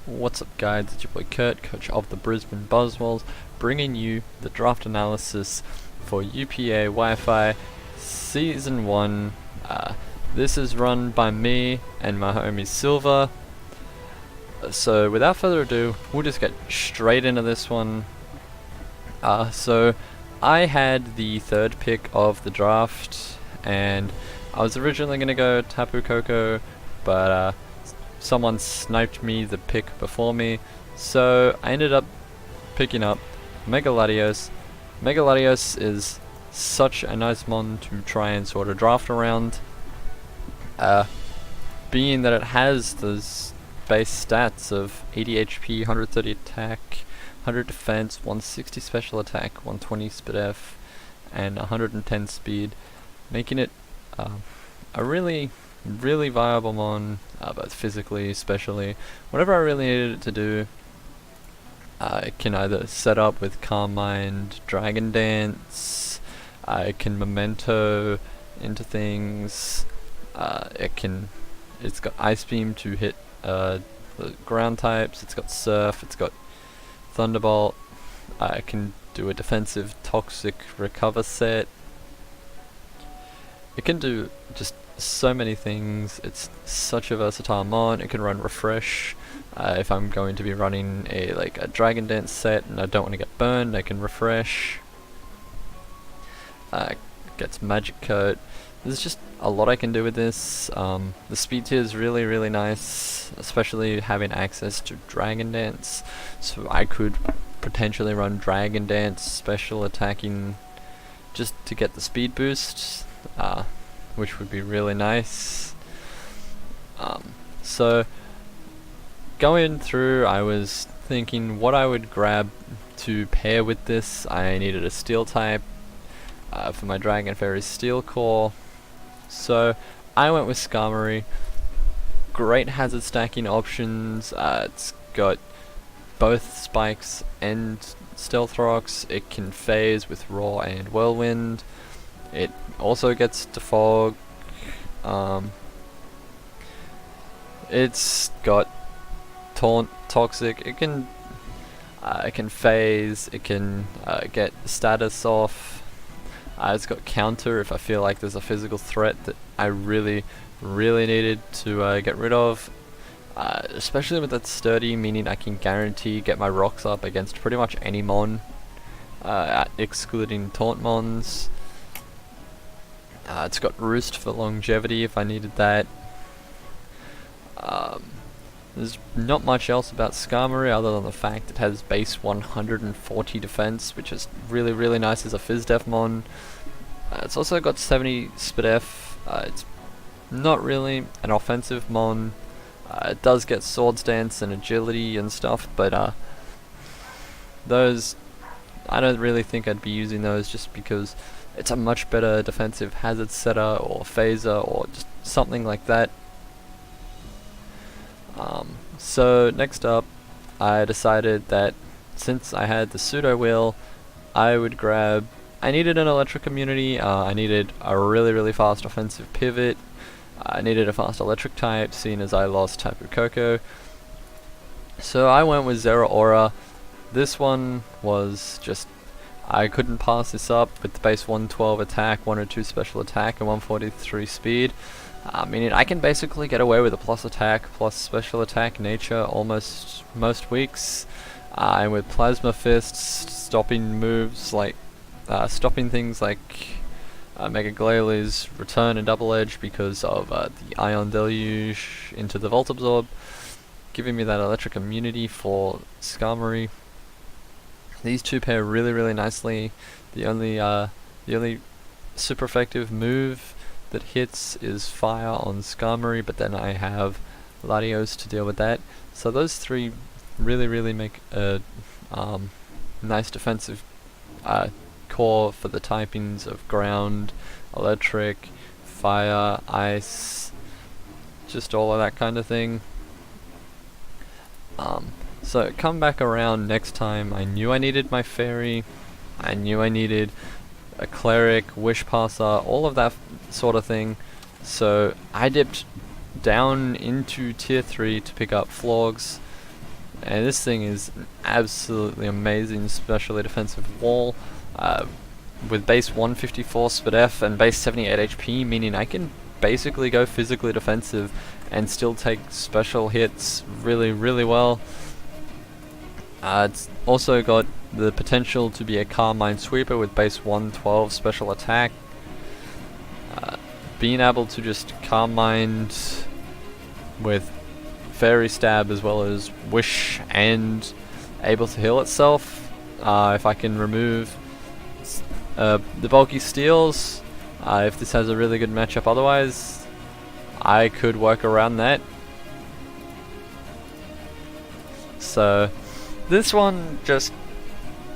What's up guys, it's your boy Kurt, coach of the Brisbane Buzzwoles, bringing you the draft analysis for UPA Wi-Fi Season 1. This is run by me and my homie Silver. So without further ado, we'll just get straight into this one. So I had the third pick of the draft, and I was originally going to go Tapu Koko, but someone sniped me the pick before me, so I ended up picking up Mega Latios. Mega Latios is such a nice mon to try and sort of draft around, being that it has those base stats of 80 HP, 130 attack, 100 defense, 160 special attack, 120 speed F, and 110 speed, making it a really viable mon, both physically, especially. Whatever I really needed it to do, it can either set up with Calm Mind, Dragon Dance, it can Memento into things, it's got Ice Beam to hit the ground types, it's got Surf, it's got Thunderbolt, it can do a defensive Toxic Recover set. It can do just so many things. It's such a versatile mon. It can run Refresh. If I'm going to be running a Dragon Dance set and I don't want to get burned, I can Refresh. Gets Magic Coat. There's just a lot I can do with this. The speed tier is really nice, especially having access to Dragon Dance. So I could potentially run Dragon Dance special attacking just to get the speed boost, which would be really nice. So going through, I was thinking what I would grab to pair with this. I needed a steel type for my Dragon Fairy Steel Core, so I went with Skarmory. Great hazard stacking options. It's got both Spikes and Stealth Rocks. It can phase with Roar and Whirlwind. It also gets Defog. It's got Taunt, Toxic. It can phase. It can get status off. It's got Counter if I feel like there's a physical threat that I really needed to get rid of. Especially with that Sturdy, meaning I can guarantee get my rocks up against pretty much any mon, excluding Taunt mons. It's got Roost for longevity if I needed that. There's not much else about Skarmory other than the fact it has base 140 defense, which is really nice as a Phys Def mon. It's also got 70 speed F. It's not really an offensive mon. It does get Swords Dance and agility and stuff, but those, I don't really think I'd be using those just because it's a much better defensive hazard setter or phaser or just something like that. So next up, I decided that since I had the pseudo wheel, I needed an electric immunity. I needed a really fast offensive pivot. I needed a fast electric type, seeing as I lost Tapu Koko. So I went with Zeraora. This one was just, I couldn't pass this up with the base 112 attack, 102 special attack, and 143 speed. Meaning I can basically get away with a plus attack, plus special attack nature almost most weeks. And with Plasma Fists, stopping moves like, stopping things like Mega Glalie return and double edge because of the Ion Deluge into the Volt Absorb, giving me that electric immunity for Skarmory. These two pair really nicely. The only super effective move that hits is Fire on Skarmory, but then I have Latios to deal with that. So those three really make a nice defensive core for the typings of Ground, Electric, Fire, Ice, just all of that kind of thing. So come back around next time, I knew I needed my Fairy, I knew I needed a Cleric, Wish Passer, all of that sort of thing. So I dipped down into tier 3 to pick up Flogs. and this thing is an absolutely amazing specially defensive wall, with base 154 SpDef and base 78 HP, meaning I can basically go physically defensive and still take special hits really, really well. It's also got the potential to be a Carmine Sweeper with base 112 special attack. Being able to just Carmine with Fairy Stab as well as Wish and able to heal itself. If I can remove the bulky steals, if this has a really good matchup otherwise, I could work around that. So this one just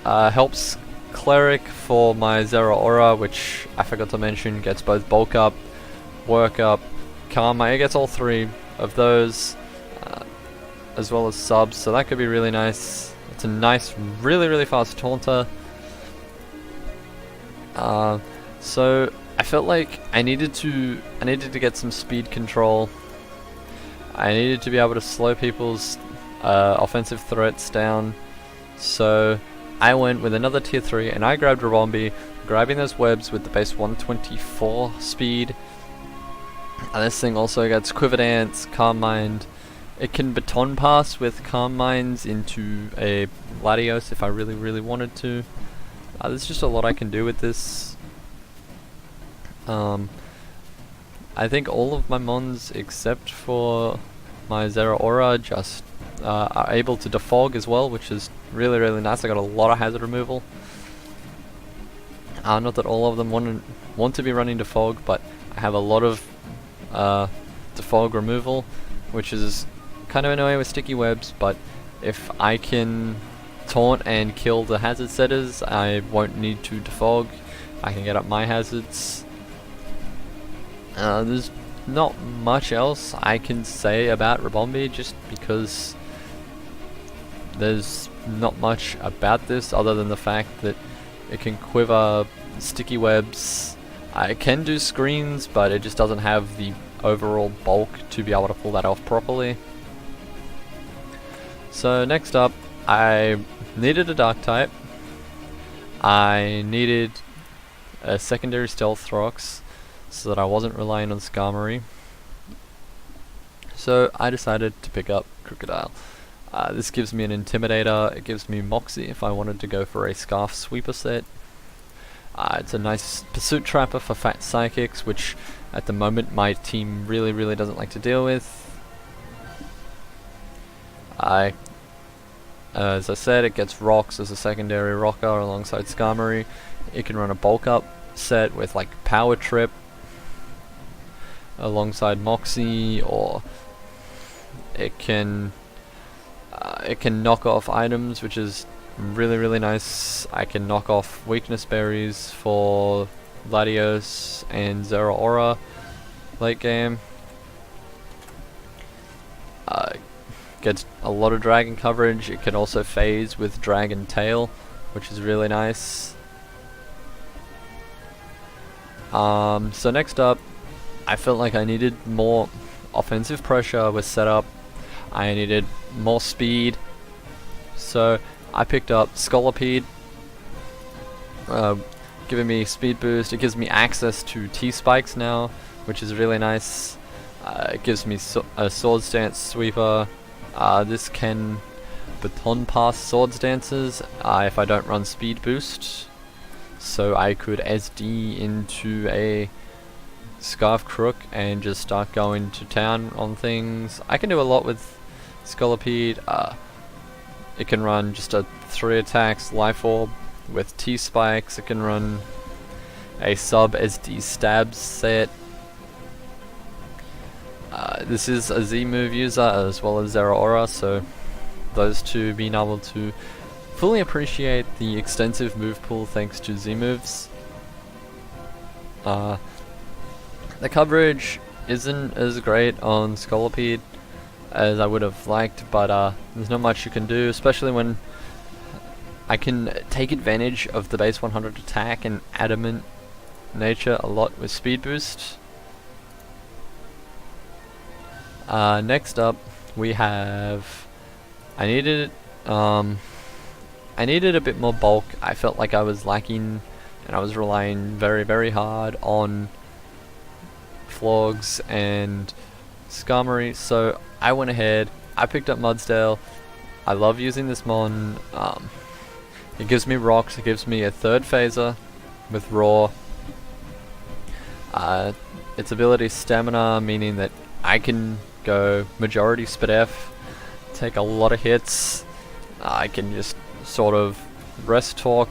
helps Cleric for my Zera Aura, which I forgot to mention gets both bulk up, work up, karma. It gets all three of those, as well as subs, so that could be really nice. It's a nice, really, really fast taunter. So I felt like I needed to get some speed control. I needed to be able to slow people's offensive threats down. So I went with another tier 3 and I grabbed Rabombi, grabbing those webs with the base 124 speed. And this thing also gets Quiver Dance, Calm Mind. It can Baton Pass with Calm Minds into a Latios if I really, really wanted to. There's just a lot I can do with this. I think all of my mons except for my Zera Aura just are able to defog as well, which is really, really nice. I got a lot of hazard removal. Not that all of them want to be running defog, but I have a lot of defog removal, which is kind of annoying with sticky webs, but if I can taunt and kill the hazard setters, I won't need to defog. I can get up my hazards. There's not much else I can say about Rabombi, just because there's not much about this other than the fact that it can quiver sticky webs. It can do screens, but it just doesn't have the overall bulk to be able to pull that off properly. So next up, I needed a dark type. I needed a secondary stealth Throx so that I wasn't relying on Skarmory. So I decided to pick up Crocodile. This gives me an Intimidator, it gives me Moxie if I wanted to go for a Scarf Sweeper set. It's a nice Pursuit Trapper for fat psychics, which at the moment my team really, really doesn't like to deal with. As I said, it gets Rocks as a secondary rocker alongside Skarmory. It can run a bulk up set with like Power Trip alongside Moxie, or it can knock off items, which is really, really nice. I can knock off Weakness Berries for Latios and Zera Aura late game. Gets a lot of dragon coverage. It can also phase with Dragon Tail, which is really nice. So next up, I felt like I needed more offensive pressure with setup. I needed more speed, so I picked up Scolipede, giving me speed boost. It gives me access to T-Spikes now, which is really nice. It gives me a Swords Dance Sweeper. This can Baton Pass Swords Dances if I don't run speed boost, so I could SD into a Scarf Crook and just start going to town on things. I can do a lot with Scolipede. It can run just a 3 attacks Life Orb with T-Spikes. It can run a sub SD Stabs set. This is a Z move user as well as Zera Aura, so those two being able to fully appreciate the extensive move pool thanks to Z moves. The coverage isn't as great on Scolipede as I would have liked, but there's not much you can do, especially when I can take advantage of the base 100 attack and adamant nature a lot with speed boost. Next up we have, I needed I needed a bit more bulk. I felt like I was lacking, and I was relying very hard on Flogs and Skarmory, so I went ahead, I picked up Mudsdale. I love using this mon. It gives me rocks, it gives me a third phaser with Roar. Its ability Stamina, meaning that I can go majority Spadef, take a lot of hits. I can just sort of rest talk,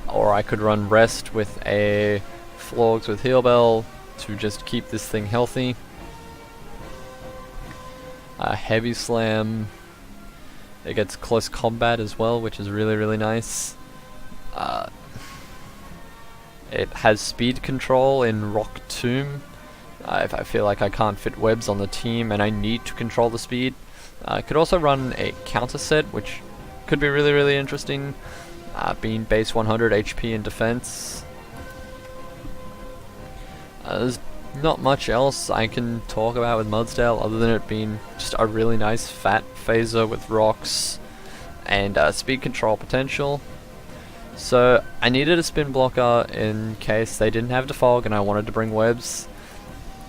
or I could run rest with a Flogs with Heal Bell to just keep this thing healthy. Heavy Slam, it gets close combat as well, which is really nice. It has speed control in Rock Tomb. If I feel like I can't fit webs on the team and I need to control the speed. I could also run a counter set, which could be really interesting, being base 100 HP in defense. There's not much else I can talk about with Mudsdale other than it being just a really nice fat phaser with rocks and speed control potential. So I needed a spin blocker in case they didn't have Defog and I wanted to bring webs.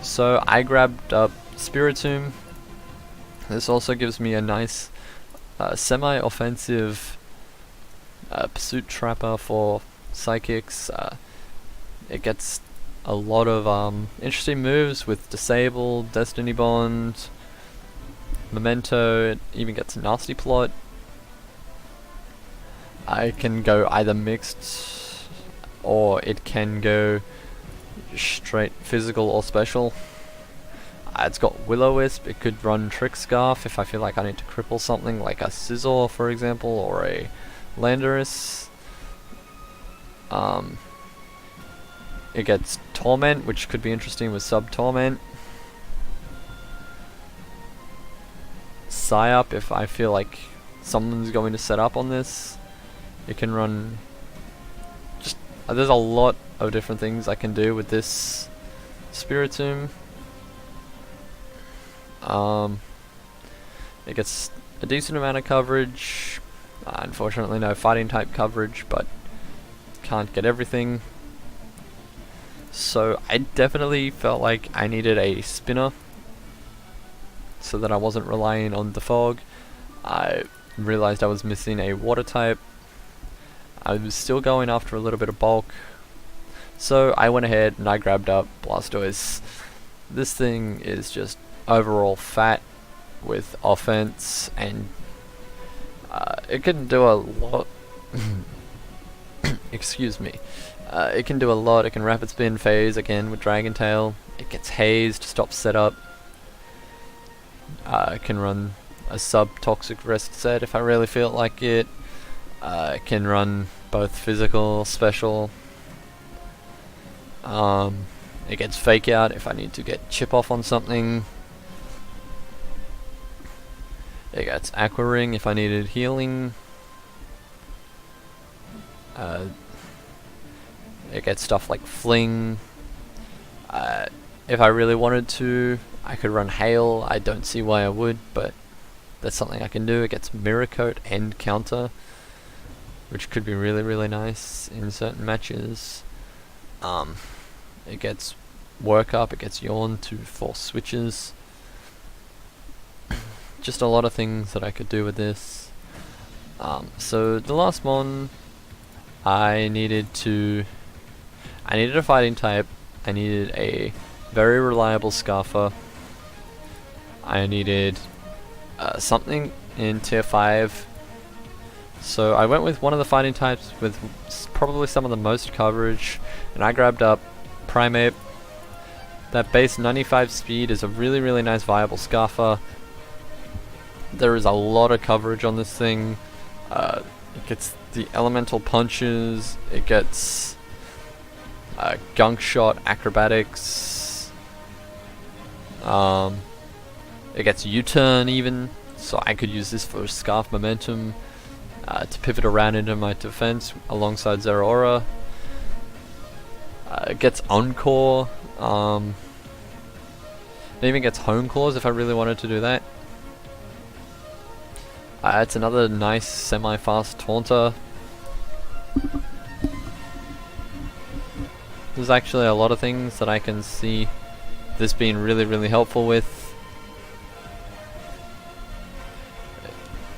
So I grabbed up Spiritomb. This also gives me a nice semi-offensive Pursuit Trapper for Psychics. It gets a lot of interesting moves with Disable, Destiny Bond, Memento. It even gets Nasty Plot. I can go either mixed, or it can go straight physical or special. It's got Will-O-Wisp. It could run Trick Scarf if I feel like I need to cripple something, like a Scizor for example, or a Landorus. It gets Torment, which could be interesting with Sub-Torment. Psy-Up if I feel like someone's going to set up on this. It can run just there's a lot of different things I can do with this Spiritomb. It gets a decent amount of coverage. Unfortunately no fighting type coverage, but can't get everything. So I definitely felt like I needed a spinner so that I wasn't relying on the fog. I realized I was missing a water type. I was still going after a little bit of bulk, so I went ahead and I grabbed up Blastoise. This thing is just overall fat with offense, and it can do a lot. Excuse me. It can do a lot. It can rapid spin phase again with Dragon Tail. It gets hazed, stops setup. It can run a sub-toxic rest set if I really feel like it. It can run both physical, special. It gets Fake Out if I need to get Chip Off on something. It gets Aqua Ring if I needed healing. It gets stuff like Fling. If I really wanted to, I could run Hail. I don't see why I would, but that's something I can do. It gets Mirror Coat and Counter, which could be really nice in certain matches. It gets Work Up, it gets Yawn to force switches. Just a lot of things that I could do with this. So the last mon, I needed a fighting type. I needed a very reliable Scarfer. I needed something in tier 5. So I went with one of the fighting types with probably some of the most coverage, and I grabbed up Primeape. That base 95 speed is a really nice viable Scarfer. There is a lot of coverage on this thing. It gets the elemental punches, it gets Gunk Shot, Acrobatics, it gets U-Turn even, so I could use this for Scarf Momentum to pivot around into my defense alongside Zeraora. It gets Encore, it even gets Hone Claws if I really wanted to do that. It's another nice semi-fast taunter. There's actually a lot of things that I can see this being really helpful with.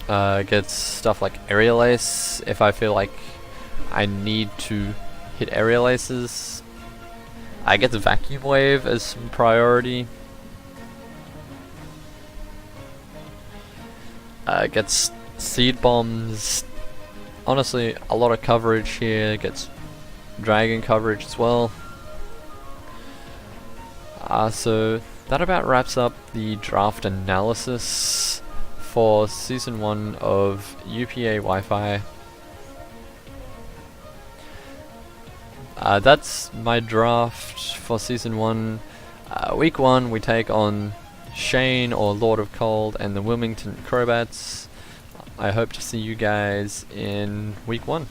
Gets stuff like aerial ace if I feel like I need to hit aerial aces. I get the vacuum wave as some priority. Gets seed bombs. Honestly, a lot of coverage here. Gets dragon coverage as well. So that about wraps up the draft analysis for Season 1 of UPA Wi-Fi. That's my draft for Season 1. Week 1 we take on Shane or Lord of Cold and the Wilmington Crowbats. I hope to see you guys in Week 1.